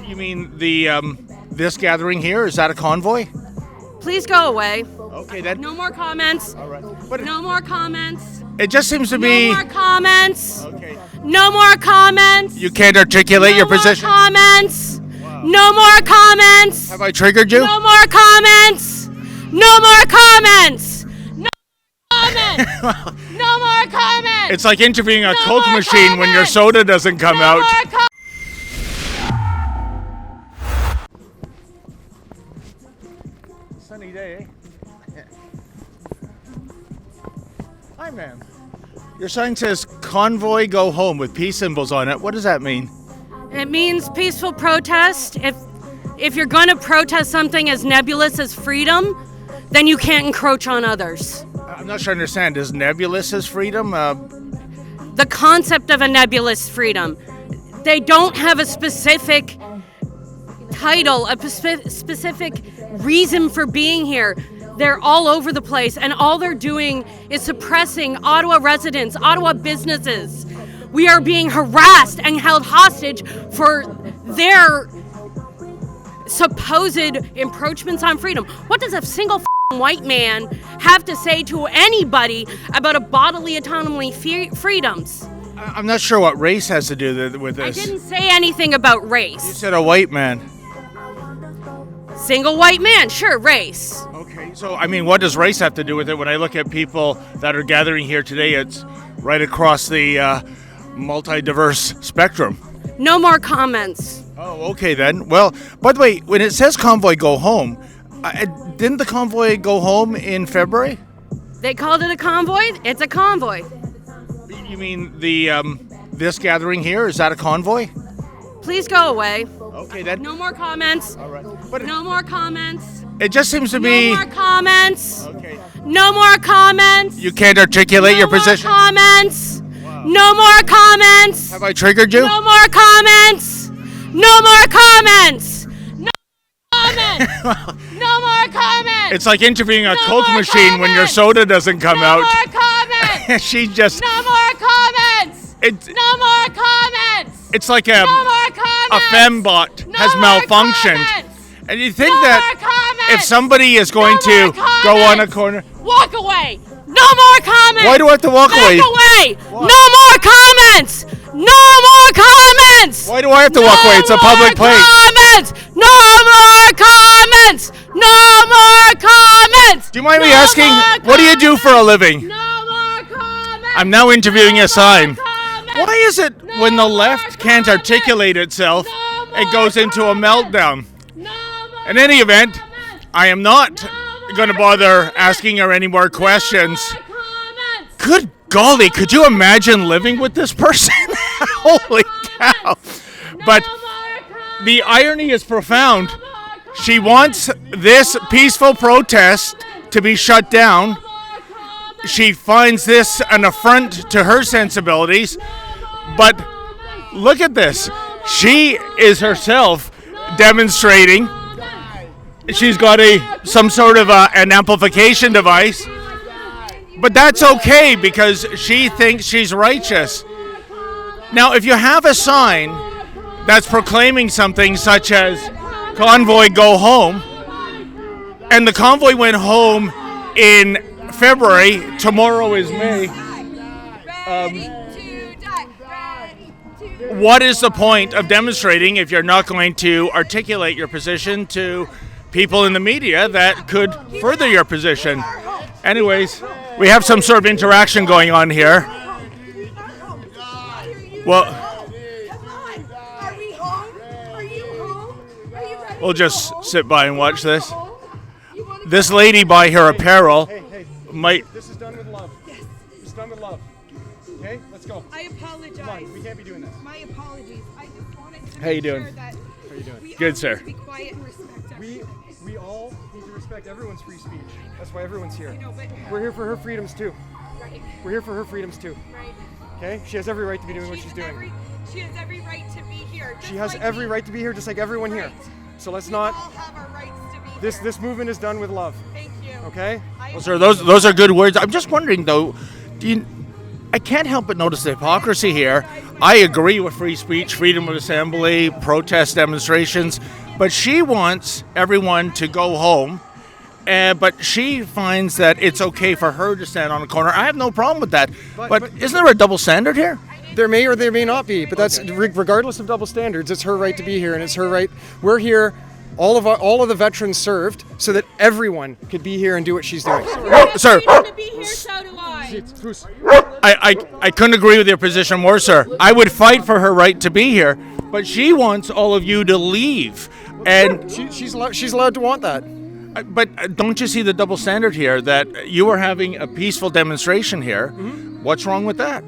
You mean the this gathering here? Is that a convoy? Please go away. Okay, then. No more comments. All right. But No more comments. it just seems to No be. more comments. Okay. No more comments. You can't articulate your position. No more comments. No more comments. Have I triggered you? No more comments. No more comments. No comments. No more comments. It's like interviewing a No Coke more machine when your comments. soda doesn't come no out. More Sunny day, eh? Hi, ma'am. Your sign says "Convoy Go Home" with peace symbols on it. What does that mean? It means peaceful protest. If you're going to protest something as nebulous as freedom, then you can't encroach on others. I'm not sure I understand. Is nebulous as freedom? The concept of a nebulous freedom. They don't have a specific title, a specific reason for being here. They're all over the place, and all they're doing is suppressing Ottawa residents, Ottawa businesses. We are being harassed and held hostage for their supposed encroachments on freedom. What does a single white man have to say to anybody about a bodily autonomy freedoms? I'm not sure what race has to do with I this. didn't say anything about You race. said a white man. Single white man, sure, race. Okay, so I mean, what does race have to do with it? When I look at people that are gathering here today, it's right across the multi-diverse spectrum. No more comments. Oh, okay then. Well, by the way, when it says convoy go home, didn't the convoy go home in February? They called it a convoy. It's a convoy. You mean the this gathering here? Is that a convoy? Please go away. Okay then. No more comments. All right. But No more comments. it just seems to No be. more comments. Okay. No more comments. You can't articulate your position. No more comments. No more comments. Have I triggered you? No more comments. No more comments. No comments. No more comments. It's like interviewing a No Coke more machine when your comments. soda doesn't come no out. more comments. She's just. No more comments. It's No more comments. it's like No more comments. a fembot No has more malfunctioned, comments. and you think No that more comments. if somebody is going No to more go on a comments. corner, Walk away. No more comments. why do I have to walk away? away. No more comments. No more comments. Why do I have to walk away? It's a public place. Comments. No more comments. No more comments. Do you mind me No asking, more what do you do for a living? No more comments. I'm now interviewing No a sign. more comments. Why is it No when the more left can't comments. articulate itself, No it more goes into a comments. meltdown? No more In any event, comments. I am not No going to more bother comments. asking her any more questions. No more comments. Good golly, could you imagine living with this person? Holy cow. But No more comments. the irony is profound. No more comments. She wants this peaceful protest to be shut down. No more comments. She finds this an affront to her sensibilities. But look at this. She is herself demonstrating. She's got some sort of an amplification device. But that's okay because she thinks she's righteous. Now, if you have a sign that's proclaiming something such as "Convoy Go Home," and the convoy went home in February, tomorrow is May, what is the point of demonstrating if you're not going to articulate your position to people in the media that could further your position? Anyways, we have some sort of interaction going on here. Well, Are we home? Are you home? Are you ready? we'll just sit by and watch this. You wanna This lady by her apparel Hey, might. this is done with love. Yes. It's done with love. Okay, let's go. I apologize. Come on, we can't be doing this. My apologies. I just wanted to How you make doing? sure that How you doing? we Good, all sir. need to be quiet and respect everyone. We all need to respect everyone's free speech. That's why everyone's here. I know, but We're here for her freedoms too. right, We're here for her freedoms too. right. Okay? She has every right to be doing what she's doing. She has every right to be here. just She has like every we- right to be here, just like everyone here. Right. So let's We not. all have our rights to be This here. this movement is done with love. Thank you. Okay? Sir, those are good words. I'm just wondering though, I can't help but notice the hypocrisy here. I agree with free speech, freedom of assembly, protest demonstrations, but she wants everyone to go home. But she finds that it's okay for her to stand on a corner. I have no problem with that. But isn't there a double standard here? There may or there may not be, but that's regardless of double standards. It's her right to be here, and it's her right. We're here. All of the veterans served so that everyone could be here and do what she's doing. Oh, sir. To be here, so do I. I couldn't agree with your position more, sir. I would fight for her right to be here, but she wants all of you to leave. And She's allowed to want that. but don't you see the double standard here that you are having a peaceful demonstration here? What's wrong with that?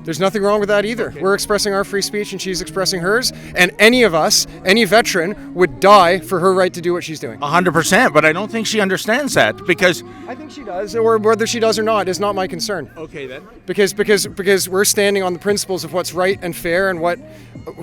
There's nothing wrong with that either. We're expressing our free speech and she's expressing hers. And any of us, any veteran, would die for her right to do what she's doing. 100%, but I don't think she understands that because... I think she does, or whether she does or not is not my concern. Okay, then. Because we're standing on the principles of what's right and fair and what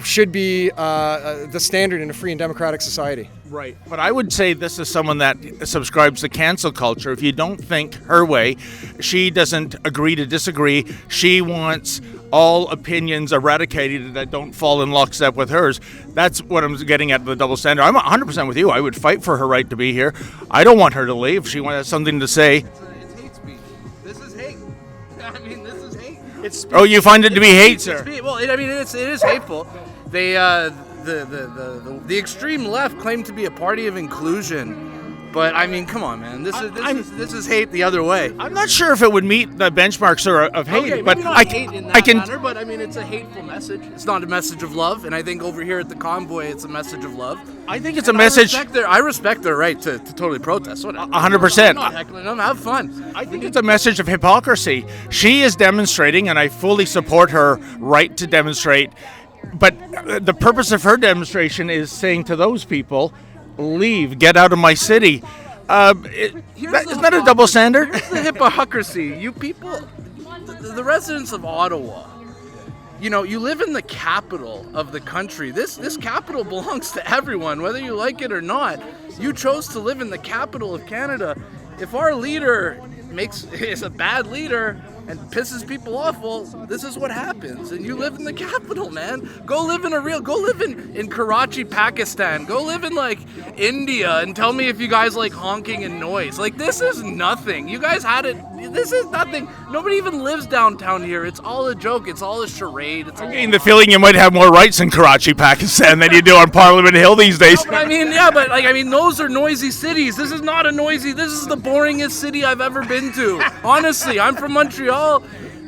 should be the standard in a free and democratic society. Right. But I would say this is someone that subscribes to cancel culture. If you don't think her way, she doesn't agree to disagree. She wants all opinions eradicated that don't fall in lockstep with hers. That's what I'm getting at, the double standard. I'm 100% with you. I would fight for her right to be here. I don't want her to leave. She has something to say. It's hate speech. This is hate. I mean, this is hate. Oh, you find it to be hate, sir? Well, it is hateful. They the extreme left claim to be a party of inclusion. But I mean, come on, man. This is hate the other way. I'm not sure if it would meet the benchmarks, sir, of hate, Okay, but maybe not hate in that manner, but I mean, it's a hateful message. It's not a message of love, and I think over here at the convoy, it's a message of love. I think it's a message. I respect their right to totally protest. Whatever. 100%. I'm not heckling them. Have fun. I think it's a message of hypocrisy. She is demonstrating, and I fully support her right to demonstrate. But the purpose of her demonstration is saying to those people, leave, get out of my city. Isn't that a double standard? Here's the hypocrisy. You people, the residents of Ottawa, you know, you live in the capital of the country. This capital belongs to everyone, whether you like it or not. You chose to live in the capital of Canada. If our leader is a bad leader and pisses people off, well, this is what happens. And you live in the capital, man. Go live in Karachi, Pakistan. Go live in like India and tell me if you guys like honking and noise. Like, this is nothing. You guys had it. This is nothing. Nobody even lives downtown here. It's all a joke. It's all a charade. I'm getting the feeling you might have more rights in Karachi, Pakistan than you do on Parliament Hill these days. But I mean, those are noisy cities. This is not a noisy. This is the boringest city I've ever been to. Honestly, I'm from Montreal.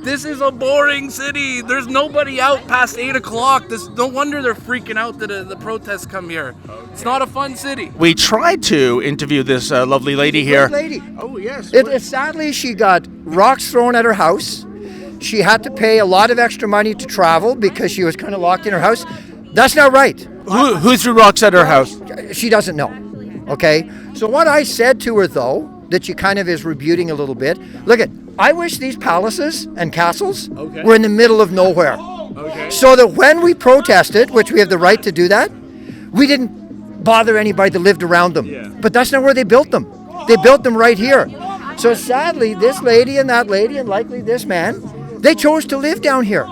This is a boring city. There's nobody out past 8 o'clock. No wonder they're freaking out that the protests come here. It's not a fun city. We tried to interview this lovely lady here. Lady. Oh, yes. Sadly, she got rocks thrown at her house. She had to pay a lot of extra money to travel because she was kind of locked in her house. That's not right. Who threw rocks at her house? She doesn't know. Okay? So what I said to her, though, that she kind of is rebuting a little bit, I wish these palaces and castles were in the middle of nowhere. So that when we protested, which we have the right to do that, we didn't bother anybody that lived around them. But that's not where they built them. They built them right here. So sadly, this lady and that lady, and likely this man, they chose to live down here.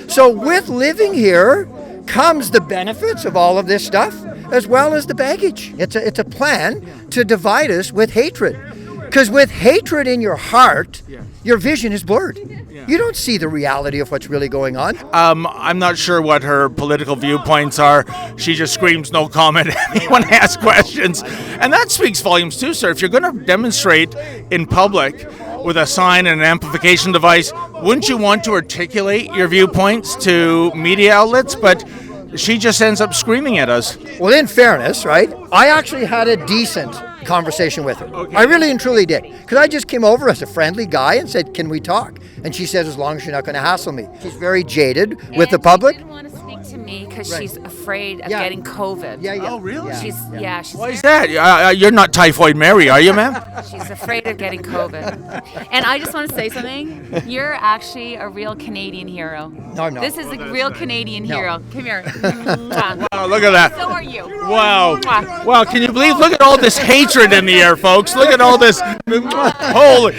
So with living here comes the benefits of all of this stuff, as well as the baggage. It's a plan to divide us with hatred. Because with hatred in your heart, your vision is blurred. You don't see the reality of what's really going on. I'm not sure what her political viewpoints are. She just screams no comment when asked questions. And that speaks volumes too, sir. If you're going to demonstrate in public with a sign and an amplification device, wouldn't you want to articulate your viewpoints to media outlets? But she just ends up screaming at us. Well, in fairness, right, I actually had a decent conversation with her. Okay. I really and truly did. Because I just came over as a friendly guy and said, can we talk? And she said, as long as you're not going to hassle me. She's very jaded with the public. She didn't want to speak to me because she's afraid of getting COVID. Yeah. Oh, really? She's Why is that? You're not Typhoid Mary, are you, ma'am? She's afraid of getting COVID. And I just want to say something. You're actually a real Canadian hero. No, I'm not. This is a real Canadian hero. Come here. Oh, look at that. So are you. Wow. Wow, can you believe? Look at all this hatred in the air, folks. Look at all this. Holy.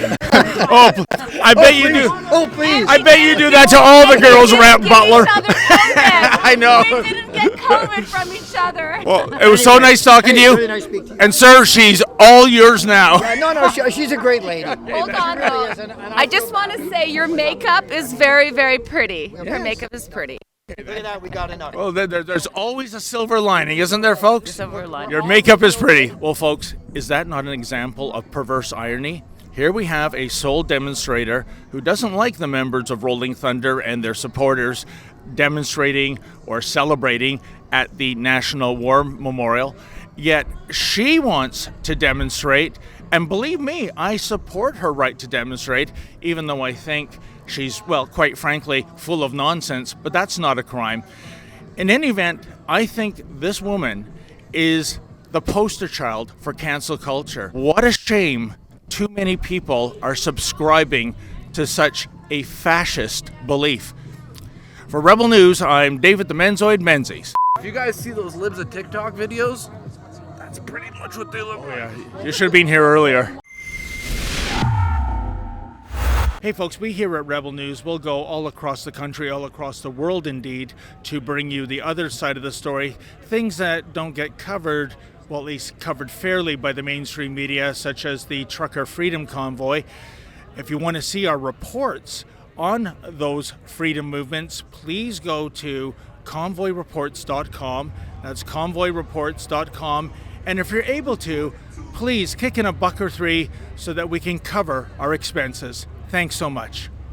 Oh, I bet you do. Oh, please. I bet you do that to all the girls around Butler. I know. We didn't get COVID from each other. Well, it was so nice talking to Really you. nice speaking to you. And sir, she's all yours now. No, she's a great lady. Hold on, though. I just want to say your makeup is very, very pretty. Her makeup is pretty. Look at that, we got enough. Well, there's always a silver lining, isn't there, folks? Silver lining. Your makeup is pretty. Well, folks, is that not an example of perverse irony? Here we have a sole demonstrator who doesn't like the members of Rolling Thunder and their supporters demonstrating or celebrating at the National War Memorial, yet she wants to demonstrate, and believe me, I support her right to demonstrate, even though I think she's, well, quite frankly, full of nonsense, but that's not a crime. In any event, I think this woman is the poster child for cancel culture. What a shame too many people are subscribing to such a fascist belief. For Rebel News, I'm David the Menzoid Menzies. If you guys see those libs of TikTok videos, that's pretty much what they look like. Yeah, you should have been here earlier. Hey folks, we here at Rebel News will go all across the country, all across the world indeed, to bring you the other side of the story, things that don't get covered, well, at least covered fairly by the mainstream media, such as the Trucker Freedom Convoy. If you want to see our reports on those freedom movements, please go to convoyreports.com. That's convoyreports.com. And if you're able to, please kick in $1 or $3 so that we can cover our expenses. Thanks so much.